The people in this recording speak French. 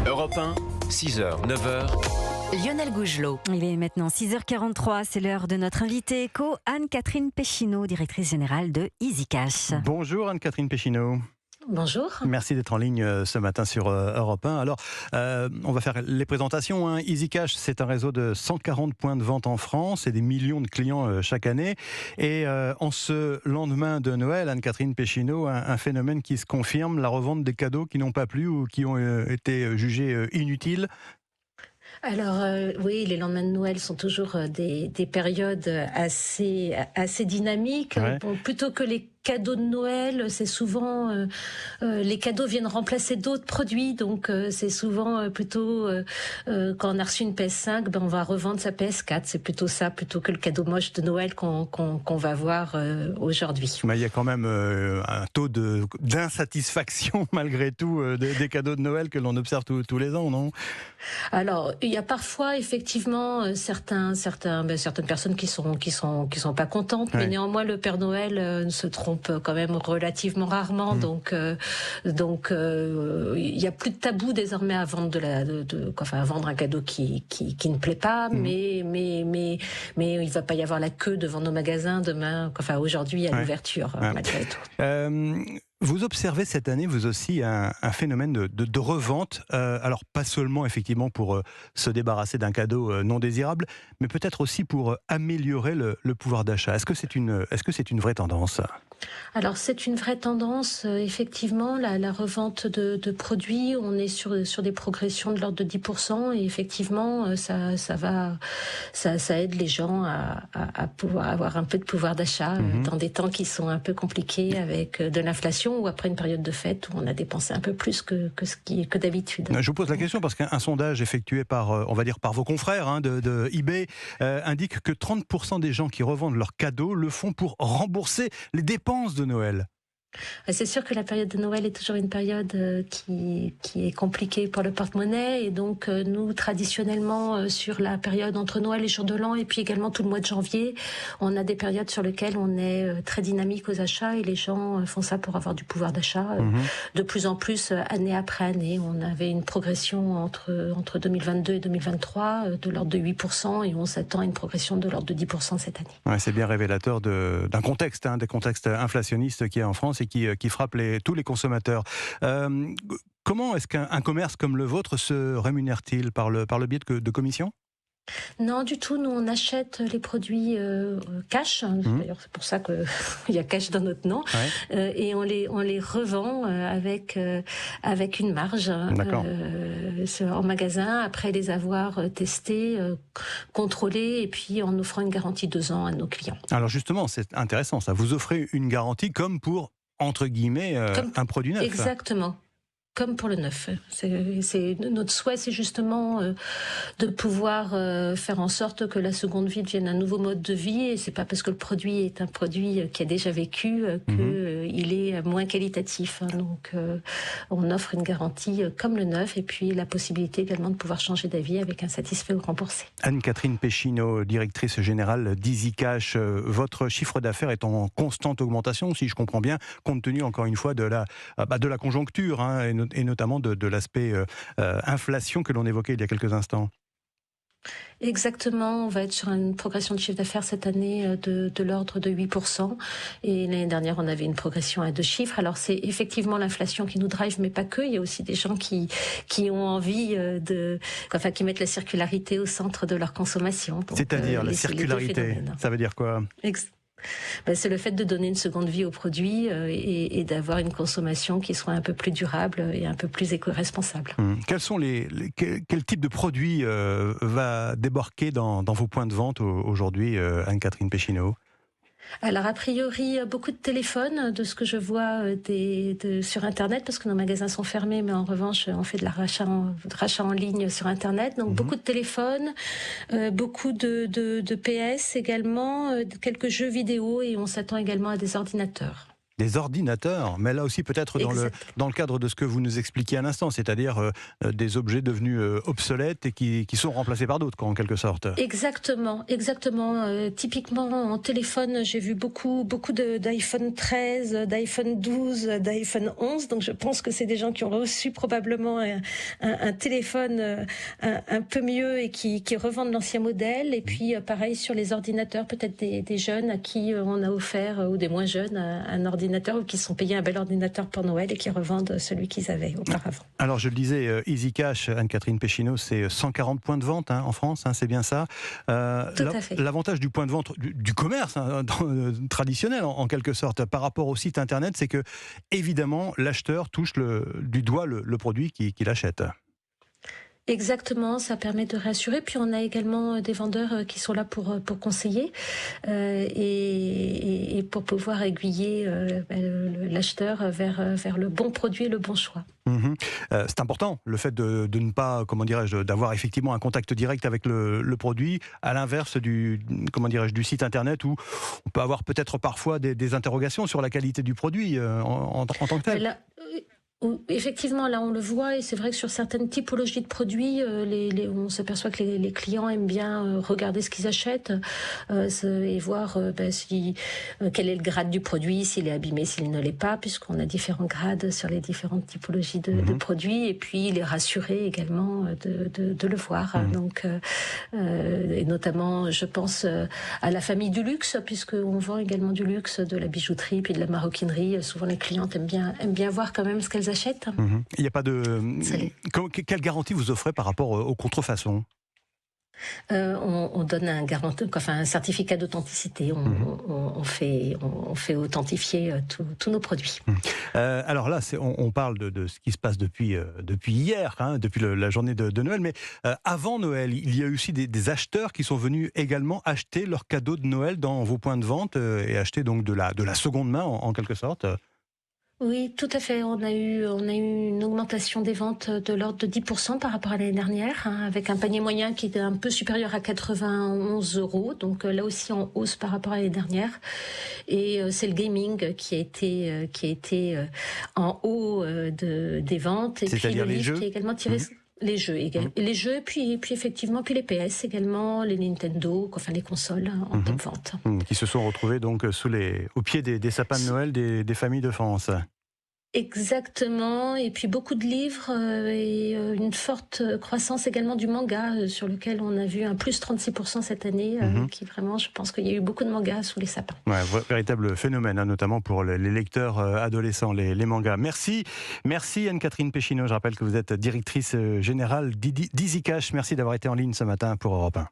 Europe 1, 6h, 9h. Lionel Gougelot. Il est maintenant 6h43, c'est l'heure de notre invitée éco, Anne-Catherine Péchineau, directrice générale de EasyCash. Bonjour Anne-Catherine Péchineau. Bonjour. Merci d'être en ligne ce matin sur Europe 1. Alors, on va faire les présentations. EasyCash, c'est un réseau de 140 points de vente en France et des millions de clients chaque année. Et en ce lendemain de Noël, Anne-Catherine Péchineau, un phénomène qui se confirme, la revente des cadeaux qui n'ont pas plu ou qui ont été jugés inutiles. Alors oui, les lendemains de Noël sont toujours des périodes assez dynamiques. Ouais. Bon, plutôt que les cadeaux de Noël, c'est souvent les cadeaux viennent remplacer d'autres produits, donc c'est souvent plutôt quand on a reçu une PS5, on va revendre sa PS4. C'est plutôt ça, plutôt que le cadeau moche de Noël qu'on va voir aujourd'hui. Mais il y a quand même un taux d'insatisfaction malgré tout des cadeaux de Noël que l'on observe tous les ans, non ? Alors, il y a parfois effectivement certaines personnes qui sont pas contentes, mais néanmoins le Père Noël ne se trompe quand même relativement rarement, donc il y a plus de tabou désormais à vendre à vendre un cadeau qui ne plaît pas, mais il va pas y avoir la queue devant nos magasins demain, aujourd'hui à l'ouverture malgré tout. Vous observez cette année, vous aussi, un phénomène de revente, alors pas seulement effectivement pour se débarrasser d'un cadeau non désirable, mais peut-être aussi pour améliorer le pouvoir d'achat. Est-ce que c'est une vraie tendance ? Alors c'est une vraie tendance, effectivement, la revente de produits, on est sur des progressions de l'ordre de 10%, et effectivement ça aide les gens à pouvoir avoir un peu de pouvoir d'achat dans des temps qui sont un peu compliqués avec de l'inflation, ou après une période de fête où on a dépensé un peu plus que d'habitude. Je vous pose la question parce qu'un sondage effectué par vos confrères de eBay indique que 30% des gens qui revendent leurs cadeaux le font pour rembourser les dépenses de Noël. C'est sûr que la période de Noël est toujours une période qui est compliquée pour le porte-monnaie, et donc nous, traditionnellement, sur la période entre Noël et Jour de l'An, et puis également tout le mois de janvier, on a des périodes sur lesquelles on est très dynamique aux achats, et les gens font ça pour avoir du pouvoir d'achat de plus en plus, année après année. On avait une progression entre 2022 et 2023 de l'ordre de 8%, et on s'attend à une progression de l'ordre de 10% cette année. Ouais, c'est bien révélateur d'un contexte, des contextes inflationnistes qu'il y a en France et qui frappe tous les consommateurs. Comment est-ce qu'un commerce comme le vôtre se rémunère-t-il par le biais de commissions ? Non, du tout. Nous, on achète les produits cash. D'ailleurs, c'est pour ça qu'il y a cash dans notre nom. Et on les revend avec une marge en magasin, après les avoir testés, contrôlés, et puis en offrant une garantie 2 ans à nos clients. Alors justement, c'est intéressant ça. Vous offrez une garantie comme pour, entre guillemets, un produit neuf. Exactement. Comme pour le neuf. Notre souhait, c'est justement de pouvoir faire en sorte que la seconde vie devienne un nouveau mode de vie, et c'est pas parce que le produit est un produit qui a déjà vécu qu'il est moins qualitatif. Donc on offre une garantie comme le neuf, et puis la possibilité également de pouvoir changer d'avis avec un satisfait ou remboursé. Anne-Catherine Péchineau, directrice générale d'EasyCash, votre chiffre d'affaires est en constante augmentation, si je comprends bien, compte tenu encore une fois de la conjoncture, et notamment de l'aspect inflation que l'on évoquait il y a quelques instants. Exactement, on va être sur une progression de chiffre d'affaires cette année de l'ordre de 8%, et l'année dernière on avait une progression à 2 chiffres. Alors c'est effectivement l'inflation qui nous drive, mais pas que, il y a aussi des gens qui ont envie qui mettent la circularité au centre de leur consommation. Donc, c'est-à-dire la circularité, ça veut dire quoi ? C'est le fait de donner une seconde vie aux produits et d'avoir une consommation qui soit un peu plus durable et un peu plus éco-responsable. Quels sont quel type de produit va débarquer dans vos points de vente aujourd'hui, Anne-Catherine Péchineau ? Alors a priori beaucoup de téléphones, de ce que je vois sur Internet, parce que nos magasins sont fermés, mais en revanche on fait de rachat en ligne sur Internet, donc beaucoup de téléphones, beaucoup de PS également, quelques jeux vidéo, et on s'attend également à des ordinateurs. Des ordinateurs, mais là aussi peut-être dans le cadre de ce que vous nous expliquiez à l'instant, c'est-à-dire des objets devenus obsolètes et qui sont remplacés par d'autres, en quelque sorte. Exactement. Typiquement en téléphone, j'ai vu beaucoup d'iPhone 13, d'iPhone 12, d'iPhone 11. Donc je pense que c'est des gens qui ont reçu probablement un téléphone un peu mieux et qui revendent l'ancien modèle. Et puis pareil sur les ordinateurs, peut-être des jeunes à qui on a offert, ou des moins jeunes, un ordinateur, ou qui sont payés un bel ordinateur pour Noël et qui revendent celui qu'ils avaient auparavant. Alors je le disais, EasyCash, Anne-Catherine Péchineau, c'est 140 points de vente en France, c'est bien ça. Tout à fait. L'avantage du point de vente, du commerce traditionnel en quelque sorte, par rapport au site internet, c'est que évidemment l'acheteur touche du doigt le produit qu'il achète. Exactement, ça permet de rassurer. Puis on a également des vendeurs qui sont là pour conseiller et pour pouvoir aiguiller l'acheteur vers le bon produit et le bon choix. C'est important le fait de ne pas, d'avoir effectivement un contact direct avec le produit, à l'inverse du site internet où on peut avoir peut-être parfois des interrogations sur la qualité du produit en tant que tel. Effectivement, là on le voit, et c'est vrai que sur certaines typologies de produits, on s'aperçoit que les clients aiment bien regarder ce qu'ils achètent et voir quel est le grade du produit, s'il est abîmé, s'il ne l'est pas, puisqu'on a différents grades sur les différentes typologies de produits, et puis les rassurer également de le voir. Donc, et notamment, je pense à la famille du luxe, puisqu'on vend également du luxe, de la bijouterie, puis de la maroquinerie. Souvent les clientes aiment bien voir quand même ce qu'elles achètent. Il n'y a pas de... Quelle garantie vous offrez par rapport aux contrefaçons ? On donne un certificat d'authenticité. On fait authentifier tous nos produits. Alors là, on parle de ce qui se passe depuis hier, depuis la journée de Noël. Mais avant Noël, il y a eu aussi des acheteurs qui sont venus également acheter leurs cadeaux de Noël dans vos points de vente et acheter donc de la seconde main en quelque sorte. Oui, tout à fait. On a eu une augmentation des ventes de l'ordre de 10% par rapport à l'année dernière, avec un panier moyen qui était un peu supérieur à 91 €. Donc là aussi en hausse par rapport à l'année dernière. Et c'est le gaming qui a été en haut des ventes. Et c'est-à-dire puis le les livre jeux qui a également tiré... Les jeux également. Les jeux, puis effectivement, puis les PS également, les Nintendo, les consoles en top vente. Qui se sont retrouvés donc au pied des sapins de Noël des familles de France. Exactement, et puis beaucoup de livres et une forte croissance également du manga, sur lequel on a vu un plus 36% cette année, qui vraiment, je pense qu'il y a eu beaucoup de mangas sous les sapins. Ouais, véritable phénomène, notamment pour les lecteurs adolescents, les mangas. Merci Anne-Catherine Péchineau. Je rappelle que vous êtes directrice générale d'EasyCash. Merci d'avoir été en ligne ce matin pour Europe 1.